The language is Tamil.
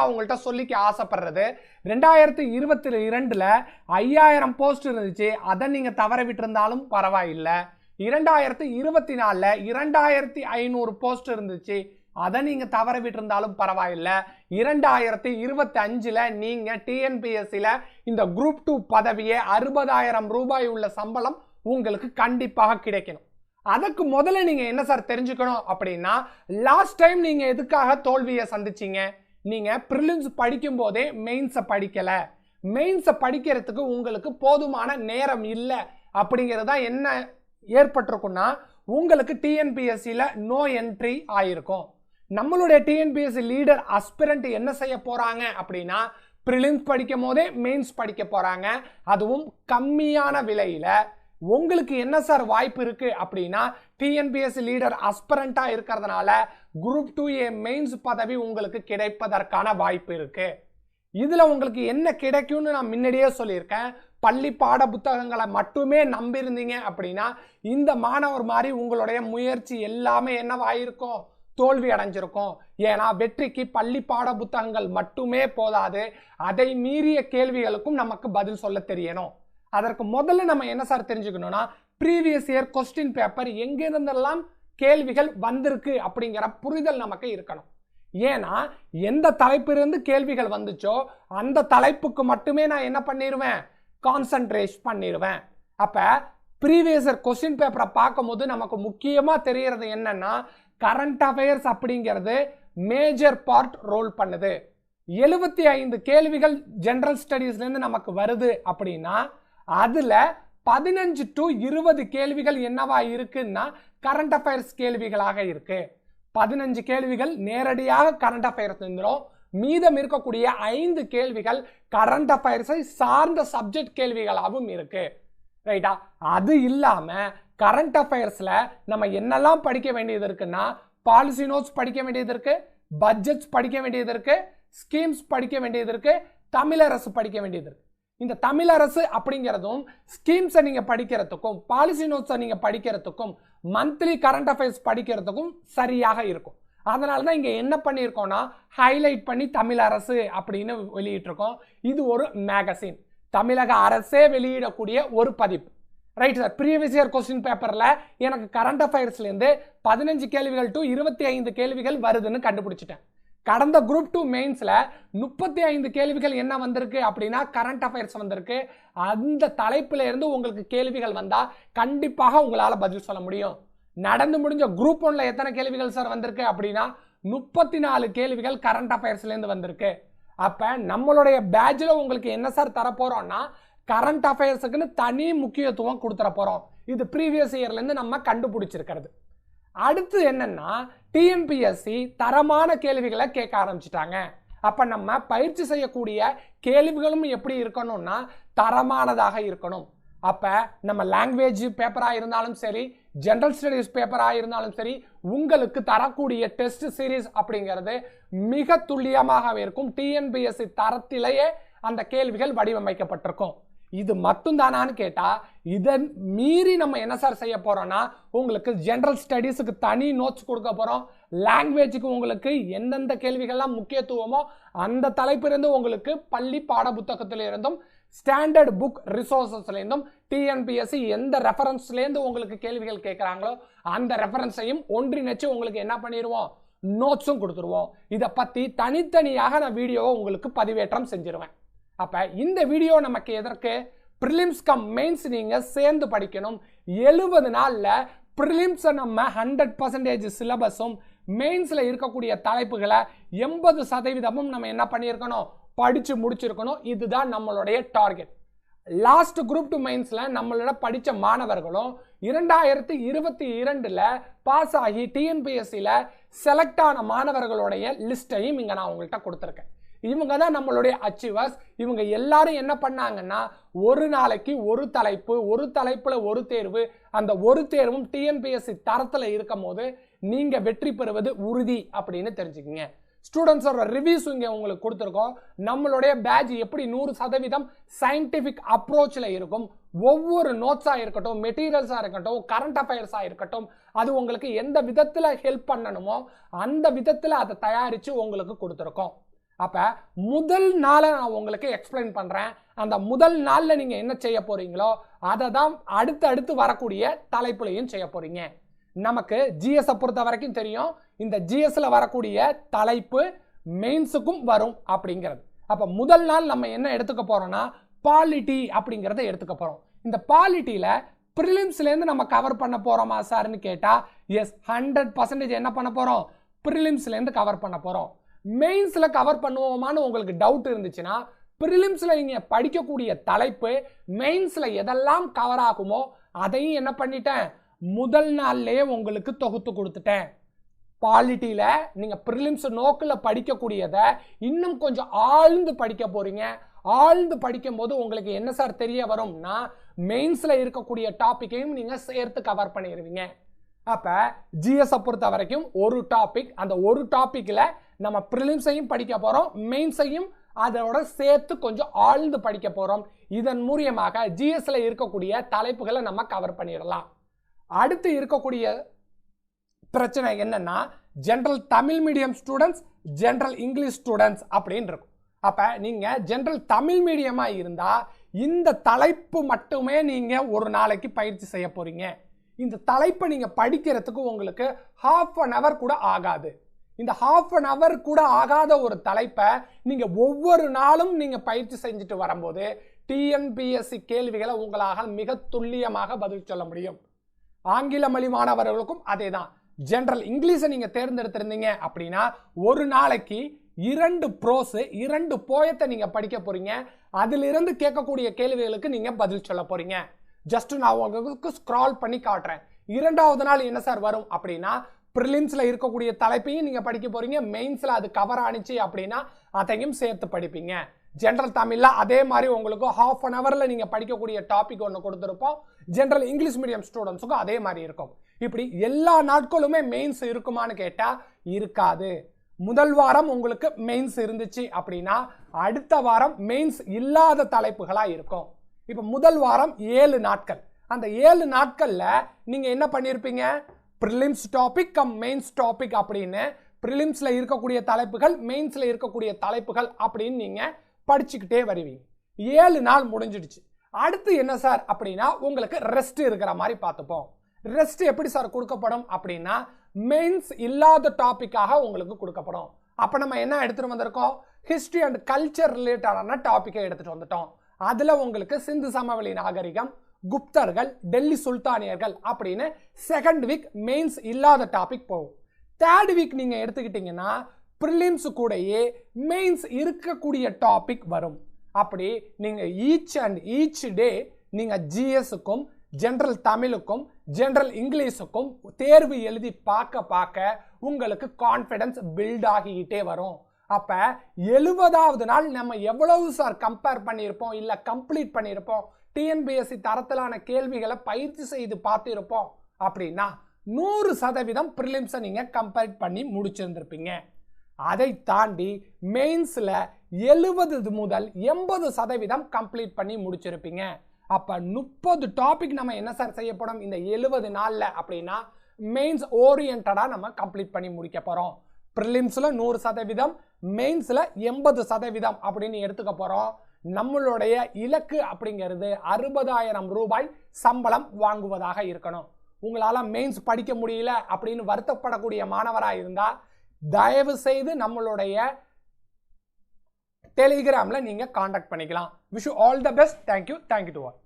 அவங்கள்ட்ட சொல்லிக்க ஆசைப்படுறது 2022ல 5000 போஸ்ட் இருந்துச்சு, அதை நீங்க தவற விட்டிருந்தாலும் பரவாயில்லை. 2024ல 2500 போஸ்ட் இருந்துச்சு, அதை நீங்க தவற விட்டிருந்தாலும் பரவாயில்லை. 2025ல நீங்க டிஎன்பிஎஸ்சில இந்த குரூப் 2 பதவியே 60,000 ரூபாய் உள்ள சம்பளம் உங்களுக்கு கண்டிப்பாக கிடைக்கணும். அதுக்கு முதல்ல நீங்க என்ன சார் தெரிஞ்சுக்கணும் அப்படின்னா, லாஸ்ட் டைம் நீங்க எதுக்காக தோல்வியை சந்திச்சீங்க? நீங்க பிரிலிம்ஸ் படிக்கும் போதே மெயின்ஸை படிக்கல. மெயின்ஸை படிக்கிறதுக்கு உங்களுக்கு போதுமான நேரம் இல்லை அப்படிங்கிறதா என்ன ஏற்பட்டிருக்குன்னா, உங்களுக்கு டிஎன்பிஎஸ்சில நோ என்ட்ரி ஆயிருக்கும். நம்மளுடைய டிஎன்பிஎஸ்சி லீடர் அஸ்பிரண்ட் என்ன செய்ய போறாங்க அப்படின்னா, பிரிலிம்ஸ் படிக்கும் போதே மெயின்ஸ் படிக்க போறாங்க, அதுவும் கம்மியான விலையில. உங்களுக்கு என்ன சார் வாய்ப்பு இருக்கு அப்படின்னா, டிஎன்பிஎஸ்சி லீடர் அஸ்பிரண்டா இருக்கிறதுனால குரூப் 2A மெயின்ஸ் பதவி உங்களுக்கு கிடைப்பதற்கான வாய்ப்பு இருக்கு. இதுல உங்களுக்கு என்ன கிடைக்கும்னு நான் முன்னாடியே சொல்லியிருக்கேன். பள்ளி பாட புத்தகங்களை மட்டுமே நம்பியிருந்தீங்க அப்படின்னா இந்த மாணவர் மாதிரி உங்களுடைய முயற்சி எல்லாமே என்னவாயிருக்கும்? தோல்வி அடைஞ்சிருக்கும். ஏன்னா வெற்றிக்கு பள்ளி பாட புத்தகங்கள் மட்டுமே போதாது, அதை மீறிய கேள்விகளுக்கும் நமக்கு பதில் சொல்ல தெரியணும். அதற்கு முதல்ல நம்ம என்ன சார் தெரிஞ்சுக்கணும்னா, ப்ரீவியஸ் இயர் கொஸ்டின் பேப்பர் எங்கிருந்தெல்லாம் கேள்விகள் வந்திருக்கு அப்படிங்கிற புரிதல் நமக்கு இருக்கணும். ஏன்னா எந்த தலைப்பிலிருந்து கேள்விகள் வந்துச்சோ அந்த தலைப்புக்கு மட்டுமே நான் என்ன பண்ணிடுவேன்? கான்சென்ட்ரேட் பண்ணிடுவேன். அப்ப ப்ரீவியஸ் இயர் கொஸ்டின் பேப்பரை பார்க்கும் போது நமக்கு முக்கியமா தெரியறது என்னன்னா, கரண்ட் அஃபேர்ஸ் அப்படிங்கிறது மேஜர் பார்ட் ரோல் பண்ணுது. 75 கேள்விகள் ஜெனரல் ஸ்டடீஸ்ல இருந்து நமக்கு வருது அப்படின்னா அதுல 15 to 20 கேள்விகள் என்னவா இருக்குன்னா கரண்ட் அஃபேர்ஸ் கேள்விகளாக இருக்கு. 15 கேள்விகள் நேரடியாக கரண்ட் அஃபேர்ஸ் இருந்துரும். மீதம் இருக்கக்கூடிய 5 கேள்விகள் கரண்ட் அஃபேர்ஸை சார்ந்த சப்ஜெக்ட் கேள்விகளாகவும் இருக்கு. ரைட்டா? அது இல்லாம கரண்ட் அஃபேர்ஸ்ல நம்ம என்னெல்லாம் படிக்க வேண்டியது இருக்குன்னா, பாலிசி நோட்ஸ் படிக்க வேண்டியது இருக்கு, பட்ஜெட்ஸ் படிக்க வேண்டியது இருக்கு, ஸ்கீம்ஸ் படிக்க வேண்டியது இருக்கு, தமிழரசு படிக்க வேண்டியது இருக்கு. இந்த தமிழரசு அப்படிங்கிறதும் ஸ்கீம்ஸை நீங்க படிக்கிறதுக்கும் பாலிசி நோட்ஸை நீங்க படிக்கிறதுக்கும் மந்த்லி கரண்ட் அஃபேர்ஸ் படிக்கிறதுக்கும் சரியாக இருக்கும். அதனாலதான் இங்க என்ன பண்ணியிருக்கோம்னா, ஹைலைட் பண்ணி தமிழரசு அப்படின்னு வெளியிட்டிருக்கோம். இது ஒரு மேகசின், தமிழக அரசே வெளியிடக்கூடிய ஒரு பதிப்பு. Right sir? Previous year question பேப்பர்ல எனக்கு கரண்ட் அஃபேர்ஸ்ல இருந்து 15 கேள்விகள் டு 25 கேள்விகள் வருதுன்னு கண்டுபிடிச்சிட்டேன். கடந்த குரூப் 2 மெயின்ஸ்ல 35 கேள்விகள் என்ன வந்திருக்கு அப்படின்னா கரண்ட் அஃபேர்ஸ் வந்திருக்கு. அந்த தலைப்புல இருந்து உங்களுக்கு கேள்விகள் வந்தா கண்டிப்பாக உங்களால பதில் சொல்ல முடியும். நடந்து முடிஞ்ச குரூப் 1ல எத்தனை கேள்விகள் சார் வந்திருக்கு அப்படின்னா 34 கேள்விகள் கரண்ட் அஃபேர்ஸ்ல இருந்து வந்திருக்கு. அப்ப நம்மளுடைய பேட்ச்ல உங்களுக்கு என்ன சார் தர போறோம்னா, கரண்ட் அஃபேர்ஸுக்குன்னு தனி முக்கியத்துவம் கொடுத்துட போறோம். இது ப்ரீவியஸ் இயர்ல இருந்து நம்ம கண்டுபிடிச்சிருக்கிறது. அடுத்து என்னன்னா, டிஎன்பிஎஸ்சி தரமான கேள்விகளை கேட்க ஆரம்பிச்சிட்டாங்க. அப்ப நம்ம பயிற்சி செய்யக்கூடிய கேள்விகளும் எப்படி இருக்கணும்னா தரமானதாக இருக்கணும். அப்ப நம்ம லாங்குவேஜ் பேப்பரா இருந்தாலும் சரி, ஜெனரல் ஸ்டடீஸ் பேப்பரா இருந்தாலும் சரி, உங்களுக்கு தரக்கூடிய டெஸ்ட் சீரீஸ் அப்படிங்கிறது மிக துல்லியமாக இருக்கும். டிஎன்பிஎஸ்சி தரத்திலேயே அந்த கேள்விகள் வடிவமைக்கப்பட்டிருக்கும். இது மட்டும் தானான்னு கேட்டா, இதன் மீறி நம்ம என்ன சார் செய்ய போறோம்னா, உங்களுக்கு ஜெனரல் ஸ்டடீஸுக்கு தனி நோட்ஸ் கொடுக்க போறோம். லாங்குவேஜுக்கு உங்களுக்கு எந்தெந்த கேள்விகள்லாம் முக்கியத்துவமோ அந்த தலைப்பிலிருந்து உங்களுக்கு பள்ளி பாட புத்தகத்தில இருந்தும் ஸ்டாண்டர்ட் புக் ரிசோர்சஸ்ல இருந்தும் டிஎன்பிஎஸ்சி எந்த ரெஃபரன்ஸ்ல இருந்து உங்களுக்கு கேள்விகள் கேட்கறாங்களோ அந்த ரெஃபரன்ஸையும் ஒன்றிணைச்சு உங்களுக்கு என்ன பண்ணிடுவோம்? நோட்ஸும் கொடுத்துருவோம். இதை பத்தி தனித்தனியாக நான் வீடியோவை உங்களுக்கு பதிவேற்றம் செஞ்சிருவேன். அப்ப இந்த வீடியோ நமக்கு எதற்கு? பிரிலிம்ஸ் கம் மெயின்ஸ் நீங்க சேர்ந்து படிக்கணும். 70 நாள்ல பிரிலிம்ஸ் நம்ம 100% சிலபஸும் மெயின்ஸ்ல இருக்கக்கூடிய தலைப்புகளை 80% நம்ம என்ன பண்ணியிருக்கணும்? படிச்சு முடிச்சிருக்கணும். இதுதான் நம்மளுடைய டார்கெட். லாஸ்ட் குரூப் 2 மெயின்ஸ்ல நம்மளோட படிச்ச மாணவர்களும் 2022ல பாஸ் ஆகி டிஎன்பிஎஸ்சில செலக்ட் ஆன மாணவர்களுடைய லிஸ்டையும் இங்க நான் உங்கள்கிட்ட கொடுத்துருக்கேன். இவங்க தான் நம்மளுடைய அச்சீவர்ஸ். இவங்க எல்லாரும் என்ன பண்ணாங்கன்னா, ஒரு நாளைக்கு ஒரு தலைப்பு, ஒரு தலைப்புல ஒரு தேர்வு, அந்த ஒரு தேர்வும் டிஎன்பிஎஸ்சி தரத்துல இருக்கும் போது நீங்க வெற்றி பெறுவது உறுதி அப்படின்னு தெரிஞ்சுக்கங்க. ஸ்டூடெண்ட்ஸோட ரிவ்யூஸ் இங்க உங்களுக்கு கொடுத்துருக்கோம். நம்மளுடைய பேட்ச் எப்படி 100% சயின்டிபிக் அப்ரோச்ல இருக்கும். ஒவ்வொரு நோட்ஸா இருக்கட்டும், மெட்டீரியல்ஸா இருக்கட்டும், கரண்ட் அஃபேர்ஸா இருக்கட்டும், அது உங்களுக்கு எந்த விதத்துல ஹெல்ப் பண்ணணுமோ அந்த விதத்துல அதை தயாரிச்சு உங்களுக்கு கொடுத்துருக்கோம். அப்ப முதல் நாளை நான் உங்களுக்கு எக்ஸ்பிளைன் பண்றேன். அந்த முதல் நாள்ல நீங்க என்ன செய்ய போறீங்களோ அதை தான் அடுத்து வரக்கூடிய தலைப்புலையும் செய்ய போறீங்க. நமக்கு ஜிஎஸ் பொறுத்த வரைக்கும் தெரியும், இந்த ஜிஎஸ்ல வரக்கூடிய தலைப்பு மெயின்ஸுக்கும் வரும் அப்படிங்கிறது. அப்ப முதல் நாள் நம்ம என்ன எடுத்துக்க போறோம்னா பாலிட்டி அப்படிங்கறத எடுத்துக்க போறோம். இந்த பாலிட்டியில பிரிலிம்ஸ்ல இருந்து நம்ம கவர் பண்ண போறோமா சார்னு கேட்டா எஸ் 100% என்ன பண்ண போறோம், பிரிலிம்ஸ்ல இருந்து கவர் பண்ண போறோம். மெயின்ஸ்ல கவர் பண்ணுவோமான்னு உங்களுக்கு டவுட் இருந்துச்சுன்னா பிரிலிம்ஸ்ல நீங்க படிக்கக்கூடிய தலைப்பு மெயின்ஸ்ல எதெல்லாம் கவர் ஆகுமோ அதையும் என்ன பண்ணிட்டேன், முதல் நாள்லயே உங்களுக்கு தொகுத்து கொடுத்துட்டேன். பாலிட்டியில நீங்க பிரிலிம்ஸ் நோக்கில் படிக்கக்கூடியதை இன்னும் கொஞ்சம் ஆழ்ந்து படிக்க போறீங்க. ஆழ்ந்து படிக்கும் போது உங்களுக்கு என்ன சார் தெரிய வரும்னா மெயின்ஸ்ல இருக்கக்கூடிய டாபிக்கையும் நீங்க சேர்த்து கவர் பண்ணிடுவீங்க. அப்ப ஜிஎஸ் பொறுத்த வரைக்கும் ஒரு டாபிக், அந்த ஒரு டாபிக்ல நம்ம பிரிலிம்ஸையும் படிக்க போறோம், மெயின்ஸையும் அதோட சேர்த்து கொஞ்சம் ஆழ்ந்து படிக்க போறோம். இதன் மூலமாக ஜிஎஸ்ல இருக்கக்கூடிய தலைப்புகளை நம்ம கவர் பண்ணிடலாம். அடுத்து இருக்கக்கூடிய பிரச்சனை என்னன்னா general Tamil medium students, general English students அப்படின்னு இருக்கும். அப்ப நீங்க ஜெனரல் தமிழ் மீடியமா இருந்தா இந்த தலைப்பு மட்டுமே நீங்க ஒரு நாளைக்கு பயிற்சி செய்ய போறீங்க. இந்த தலைப்பை நீங்க படிக்கிறதுக்கு உங்களுக்கு ½ an hour கூட ஆகாது. இந்த ½ an hour கூட ஆகாத ஒரு தலைப்பை நீங்க ஒவ்வொரு நாளும் நீங்க பயிற்சி செஞ்சுட்டு வரும்போது டிஎன்பிஎஸ்சி கேள்விகளை உங்களால் மிக துல்லியமாக பதில் சொல்ல முடியும். ஆங்கில மொழி மாணவர்களுக்கும் அதே தான். ஜெனரல் இங்கிலீஷை நீங்க தேர்ந்தெடுத்திருந்தீங்க அப்படின்னா ஒரு நாளைக்கு 2 ப்ரோஸ் 2 போயத்தை நீங்க படிக்க போறீங்க. அதிலிருந்து கேட்கக்கூடிய கேள்விகளுக்கு நீங்க பதில் சொல்ல போறீங்க. ஜஸ்ட் நான் உங்களுக்கு ஸ்க்ரால் பண்ணி காட்டுறேன். 2வது நாள் என்ன சார் வரும் அப்படின்னா பிரிலிம்ஸ்ல இருக்கக்கூடிய தலைப்பையும் நீங்க படிக்க போறீங்க, மெயின்ஸ்ல அது கவர் ஆனிச்சு அப்படின்னா அதையும் சேர்த்து படிப்பீங்க. ஜெனரல் தமிழ்ல அதே மாதிரி உங்களுக்கு ½ an hourல நீங்க படிக்கக்கூடிய டாபிக் ஒன்று கொடுத்துருப்போம். ஜெனரல் இங்கிலீஷ் மீடியம் ஸ்டூடெண்ட்ஸுக்கும் அதே மாதிரி இருக்கும். இப்படி எல்லா நாட்களுமே மெயின்ஸ் இருக்குமான்னு கேட்டா இருக்காது. முதல் வாரம் உங்களுக்கு மெயின்ஸ் இருந்துச்சு அப்படின்னா அடுத்த வாரம் மெயின்ஸ் இல்லாத தலைப்புகளா இருக்கும். இப்ப முதல் வாரம் 7 நாட்கள். அந்த 7 நாட்கள்ல நீங்க என்ன பண்ணிருப்பீங்க, prelims topic cum mains topic அப்படின்னு பிரிலிம்ஸ்ல இருக்கக்கூடிய தலைப்புகள், மெயின்ஸ்ல இருக்கக்கூடிய தலைப்புகள் அப்படின்னு நீங்க படிச்சுக்கிட்டே வருவீங்க. 7 நாள் முடிஞ்சிடுச்சு. அடுத்து என்ன சார் அப்படின்னா உங்களுக்கு ரெஸ்ட் இருக்கிற மாதிரி பார்த்துப்போம். ரெஸ்ட் எப்படி சார் கொடுக்கப்படும் அப்படின்னா மெயின்ஸ் இல்லாத டாபிக்காக உங்களுக்கு கொடுக்கப்படும். அப்ப நம்ம என்ன எடுத்துட்டு வந்திருக்கோம், ஹிஸ்டரி அண்ட் கல்ச்சர் ரிலேட்டடான டாபிக்கை எடுத்துட்டு வந்துட்டோம். அதுல உங்களுக்கு சிந்து சமவெளி நாகரிகம், குப்தர்கள், டெல்லி சுல்தானியர்கள் அப்படின்னு செகண்ட் வீக் மெயின்ஸ் இல்லாத டாபிக் போகும். தேர்ட் வீக் நீங்க எடுத்துக்கிட்டீங்கன்னா பிரிலிம்ஸ் கூடயே மெயின்ஸ் இருக்கக்கூடிய டாபிக் வரும். அப்படி நீங்க ஈச் டே நீங்க ஜிஎஸ்க்கும் ஜெனரல் தமிழுக்கும் ஜெனரல் இங்கிலீஷுக்கும் தேர்வு எழுதி பார்க்க உங்களுக்கு கான்ஃபிடன்ஸ் பில்ட் ஆகிக்கிட்டே வரும். அப்ப 70வது நாள் நம்ம எவ்வளவு சார் கம்பேர் பண்ணியிருப்போம், இல்ல கம்ப்ளீட் பண்ணியிருப்போம், டிஎன்பிஎஸ்சி தரத்திலான கேள்விகளை பயிற்சி செய்து பார்த்திருப்போம் அப்படின்னா 100% பிரிலிம்ஸை நீங்க கம்பேர் பண்ணி முடிச்சிருந்திருப்பீங்க. அதை தாண்டி மெயின்ஸ்ல 70 முதல் 80% கம்ப்ளீட் பண்ணி முடிச்சிருப்பீங்க. அப்ப 30 டாபிக் நம்ம என்ன சார் செய்யப்படும் இந்த 70 நாள்ல அப்படின்னா மெயின்ஸ் ஓரியன்டா நம்ம கம்ப்ளீட் பண்ணி முடிக்க போறோம். பிரிலிம்ஸ்ல 100%, மெயின்ஸ்ல 80% அப்படின்னு எடுத்துக்க போறோம். நம்மளுடைய இலக்கு அப்படிங்கிறது 60,000 ரூபாய் சம்பளம் வாங்குவதாக இருக்கணும். உங்களால மெயின்ஸ் படிக்க முடியல அப்படின்னு வருத்தப்படக்கூடிய மாணவராக இருந்தா தயவு செய்து நம்மளுடைய டெலிகிராம்ல நீங்க காண்டாக்ட் பண்ணிக்கலாம். Wish you all the best. Thank you to all.